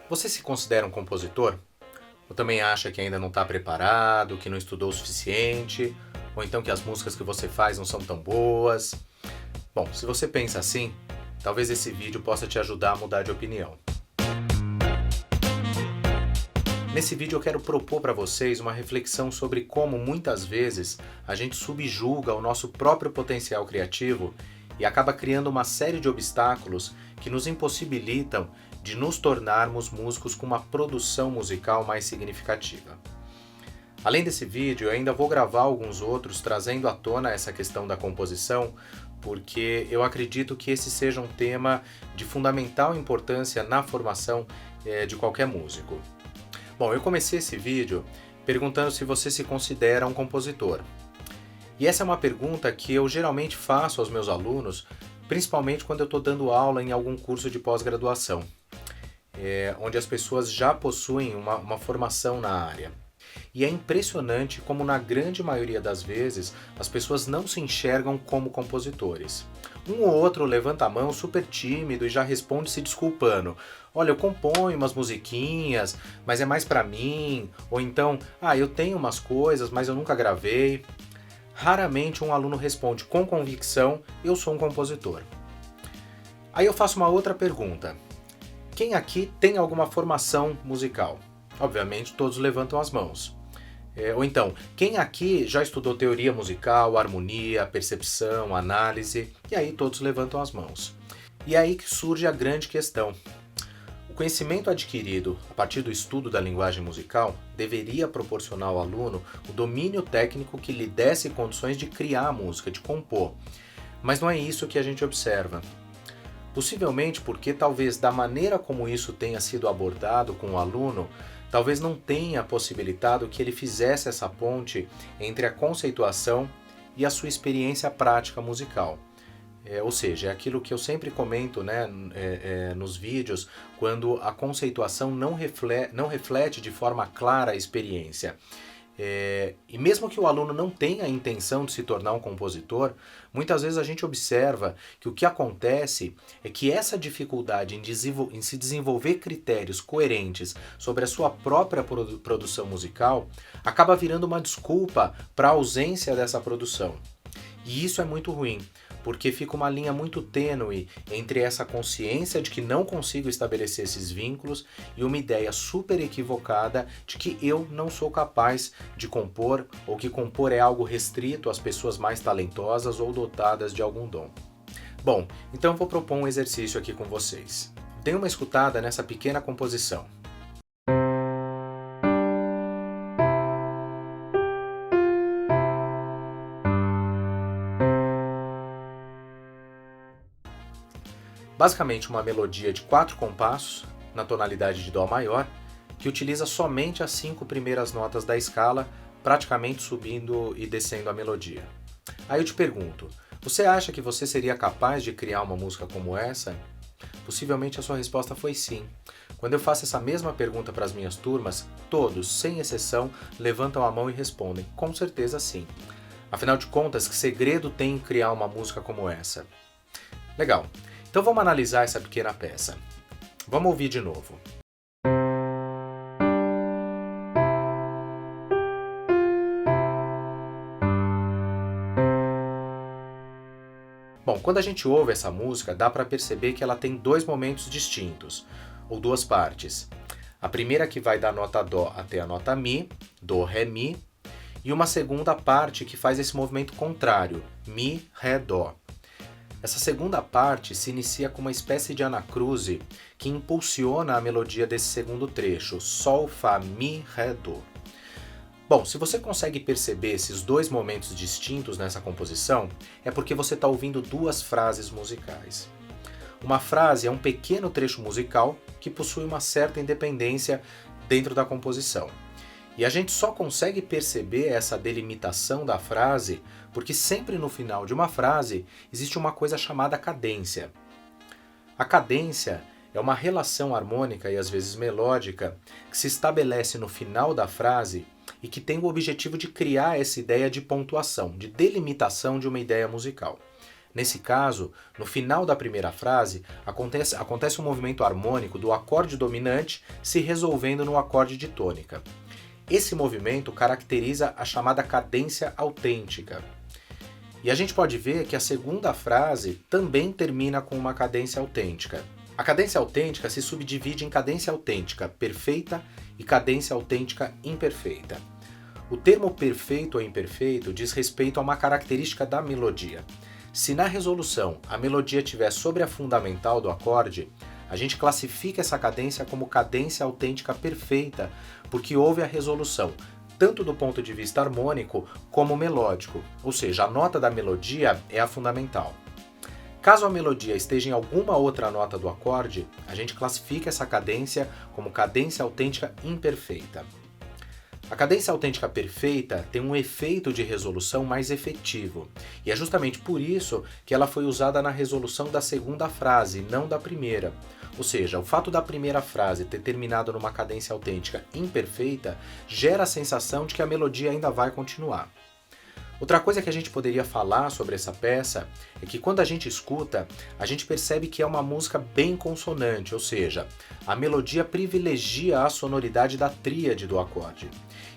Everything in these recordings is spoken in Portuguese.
Você se considera um compositor? Ou também acha que ainda não está preparado, que não estudou o suficiente, ou então que as músicas que você faz não são tão boas? Bom, se você pensa assim, talvez esse vídeo possa te ajudar a mudar de opinião. Nesse vídeo eu quero propor para vocês uma reflexão sobre como muitas vezes a gente subjuga o nosso próprio potencial criativo e acaba criando uma série de obstáculos que nos impossibilitam de nos tornarmos músicos com uma produção musical mais significativa. Além desse vídeo, eu ainda vou gravar alguns outros trazendo à tona essa questão da composição, porque eu acredito que esse seja um tema de fundamental importância na formação de qualquer músico. Bom, eu comecei esse vídeo perguntando se você se considera um compositor. E essa é uma pergunta que eu geralmente faço aos meus alunos, principalmente quando eu estou dando aula em algum curso de pós-graduação, onde as pessoas já possuem uma formação na área. E é impressionante como, na grande maioria das vezes, as pessoas não se enxergam como compositores. Um ou outro levanta a mão super tímido e já responde se desculpando. Olha, eu componho umas musiquinhas, mas é mais pra mim. Ou então, eu tenho umas coisas, mas eu nunca gravei. Raramente um aluno responde com convicção, eu sou um compositor. Aí eu faço uma outra pergunta. Quem aqui tem alguma formação musical? Obviamente todos levantam as mãos. Ou então, quem aqui já estudou teoria musical, harmonia, percepção, análise? E aí todos levantam as mãos. E é aí que surge a grande questão. O conhecimento adquirido a partir do estudo da linguagem musical deveria proporcionar ao aluno o domínio técnico que lhe desse condições de criar a música, de compor. Mas não é isso que a gente observa. Possivelmente porque talvez da maneira como isso tenha sido abordado com o aluno, talvez não tenha possibilitado que ele fizesse essa ponte entre a conceituação e a sua experiência prática musical. Ou seja, é aquilo que eu sempre comento, né, nos vídeos, quando a conceituação não reflete de forma clara a experiência. E mesmo que o aluno não tenha a intenção de se tornar um compositor, muitas vezes a gente observa que o que acontece é que essa dificuldade em se desenvolver critérios coerentes sobre a sua própria produção musical acaba virando uma desculpa para a ausência dessa produção. E isso é muito ruim, porque fica uma linha muito tênue entre essa consciência de que não consigo estabelecer esses vínculos e uma ideia super equivocada de que eu não sou capaz de compor ou que compor é algo restrito às pessoas mais talentosas ou dotadas de algum dom. Bom, então eu vou propor um exercício aqui com vocês. Dê uma escutada nessa pequena composição. Basicamente uma melodia de 4 compassos, na tonalidade de Dó maior, que utiliza somente as 5 primeiras notas da escala, praticamente subindo e descendo a melodia. Aí eu te pergunto, você acha que você seria capaz de criar uma música como essa? Possivelmente a sua resposta foi sim. Quando eu faço essa mesma pergunta para as minhas turmas, todos, sem exceção, levantam a mão e respondem, com certeza sim. Afinal de contas, que segredo tem em criar uma música como essa? Legal. Então vamos analisar essa pequena peça. Vamos ouvir de novo. Bom, quando a gente ouve essa música, dá para perceber que ela tem dois momentos distintos, ou duas partes. A primeira que vai da nota Dó até a nota Mi, Dó, Ré, Mi, e uma segunda parte que faz esse movimento contrário, Mi, Ré, Dó. Essa segunda parte se inicia com uma espécie de anacruse que impulsiona a melodia desse segundo trecho, Sol, Fá, Mi, Ré, Dó. Bom, se você consegue perceber esses dois momentos distintos nessa composição, é porque você está ouvindo duas frases musicais. Uma frase é um pequeno trecho musical que possui uma certa independência dentro da composição. E a gente só consegue perceber essa delimitação da frase porque sempre no final de uma frase existe uma coisa chamada cadência. A cadência é uma relação harmônica e às vezes melódica que se estabelece no final da frase e que tem o objetivo de criar essa ideia de pontuação, de delimitação de uma ideia musical. Nesse caso, no final da primeira frase, acontece um movimento harmônico do acorde dominante se resolvendo no acorde de tônica. Esse movimento caracteriza a chamada cadência autêntica. E a gente pode ver que a segunda frase também termina com uma cadência autêntica. A cadência autêntica se subdivide em cadência autêntica perfeita e cadência autêntica imperfeita. O termo perfeito ou imperfeito diz respeito a uma característica da melodia. Se na resolução a melodia estiver sobre a fundamental do acorde, a gente classifica essa cadência como cadência autêntica perfeita, porque houve a resolução, tanto do ponto de vista harmônico como melódico, ou seja, a nota da melodia é a fundamental. Caso a melodia esteja em alguma outra nota do acorde, a gente classifica essa cadência como cadência autêntica imperfeita. A cadência autêntica perfeita tem um efeito de resolução mais efetivo, e é justamente por isso que ela foi usada na resolução da segunda frase, não da primeira. Ou seja, o fato da primeira frase ter terminado numa cadência autêntica imperfeita gera a sensação de que a melodia ainda vai continuar. Outra coisa que a gente poderia falar sobre essa peça é que quando a gente escuta, a gente percebe que é uma música bem consonante, ou seja, a melodia privilegia a sonoridade da tríade do acorde.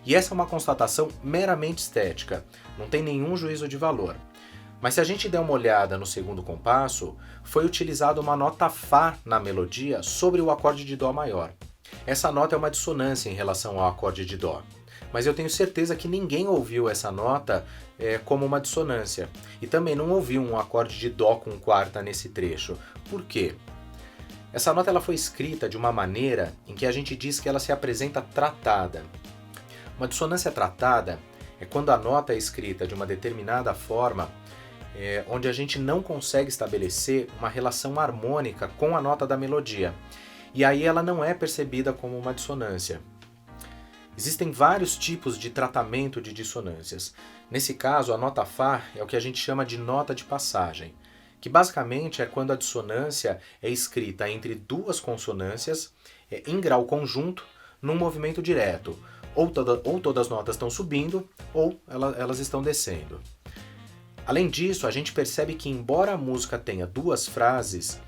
E essa é uma constatação meramente estética, não tem nenhum juízo de valor. Mas se a gente der uma olhada no segundo compasso, foi utilizada uma nota Fá na melodia sobre o acorde de Dó maior. Essa nota é uma dissonância em relação ao acorde de Dó. Mas eu tenho certeza que ninguém ouviu essa nota como uma dissonância. E também não ouviu um acorde de Dó com quarta nesse trecho. Por quê? Essa nota ela foi escrita de uma maneira em que a gente diz que ela se apresenta tratada. Uma dissonância tratada é quando a nota é escrita de uma determinada forma, onde a gente não consegue estabelecer uma relação harmônica com a nota da melodia. E aí ela não é percebida como uma dissonância. Existem vários tipos de tratamento de dissonâncias. Nesse caso, a nota Fá é o que a gente chama de nota de passagem, que basicamente é quando a dissonância é escrita entre duas consonâncias em grau conjunto, num movimento direto. Ou todas as notas estão subindo, ou elas estão descendo. Além disso, a gente percebe que, embora a música tenha duas frases,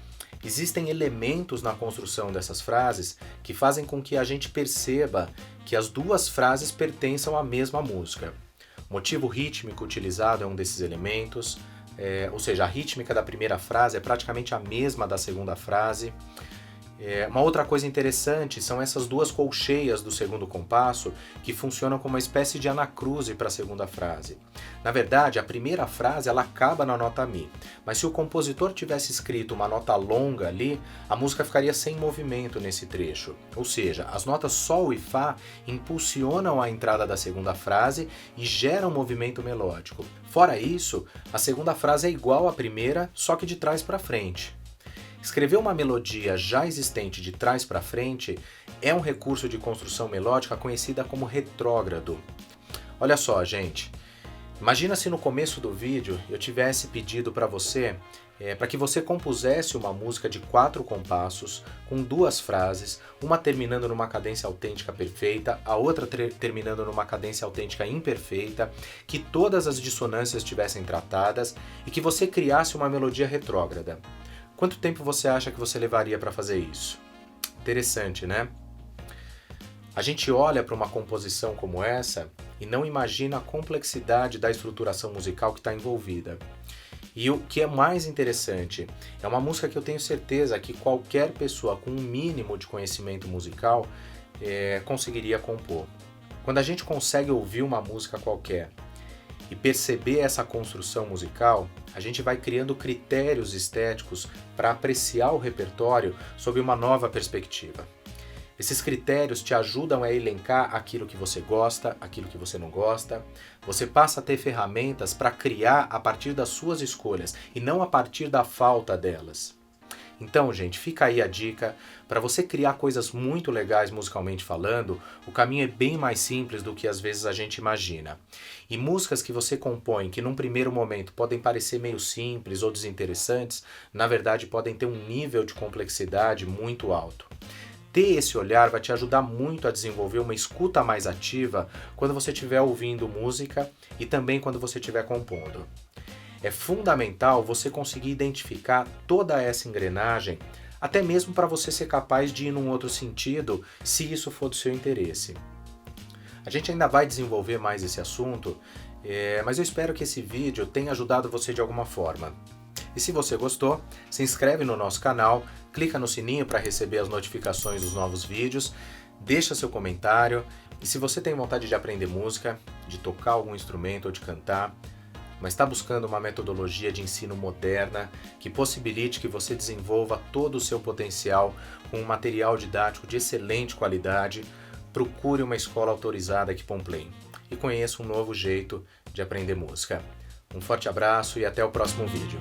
existem elementos na construção dessas frases que fazem com que a gente perceba que as duas frases pertençam à mesma música. O motivo rítmico utilizado é um desses elementos, ou seja, a rítmica da primeira frase é praticamente a mesma da segunda frase. Uma outra coisa interessante são essas duas colcheias do segundo compasso que funcionam como uma espécie de anacruse para a segunda frase. Na verdade, a primeira frase ela acaba na nota Mi, mas se o compositor tivesse escrito uma nota longa ali, a música ficaria sem movimento nesse trecho. Ou seja, as notas Sol e Fá impulsionam a entrada da segunda frase e geram movimento melódico. Fora isso, a segunda frase é igual à primeira, só que de trás para frente. Escrever uma melodia já existente de trás para frente é um recurso de construção melódica conhecida como retrógrado. Olha só, gente, imagina se no começo do vídeo eu tivesse pedido para você para que você compusesse uma música de 4 compassos com duas frases, uma terminando numa cadência autêntica perfeita, a outra terminando numa cadência autêntica imperfeita, que todas as dissonâncias estivessem tratadas e que você criasse uma melodia retrógrada. Quanto tempo você acha que você levaria para fazer isso? Interessante, né? A gente olha para uma composição como essa e não imagina a complexidade da estruturação musical que está envolvida. E o que é mais interessante, é uma música que eu tenho certeza que qualquer pessoa com um mínimo de conhecimento musical conseguiria compor. Quando a gente consegue ouvir uma música qualquer e perceber essa construção musical, a gente vai criando critérios estéticos para apreciar o repertório sob uma nova perspectiva. Esses critérios te ajudam a elencar aquilo que você gosta, aquilo que você não gosta. Você passa a ter ferramentas para criar a partir das suas escolhas e não a partir da falta delas. Então, gente, fica aí a dica. Para você criar coisas muito legais musicalmente falando, o caminho é bem mais simples do que às vezes a gente imagina. E músicas que você compõe, que num primeiro momento podem parecer meio simples ou desinteressantes, na verdade podem ter um nível de complexidade muito alto. Ter esse olhar vai te ajudar muito a desenvolver uma escuta mais ativa quando você estiver ouvindo música e também quando você estiver compondo. É fundamental você conseguir identificar toda essa engrenagem, até mesmo para você ser capaz de ir num outro sentido, se isso for do seu interesse. A gente ainda vai desenvolver mais esse assunto, mas eu espero que esse vídeo tenha ajudado você de alguma forma. E se você gostou, se inscreve no nosso canal, clica no sininho para receber as notificações dos novos vídeos, deixa seu comentário, e se você tem vontade de aprender música, de tocar algum instrumento ou de cantar, mas está buscando uma metodologia de ensino moderna que possibilite que você desenvolva todo o seu potencial com um material didático de excelente qualidade, procure uma escola autorizada aqui Pomplay e conheça um novo jeito de aprender música. Um forte abraço e até o próximo vídeo.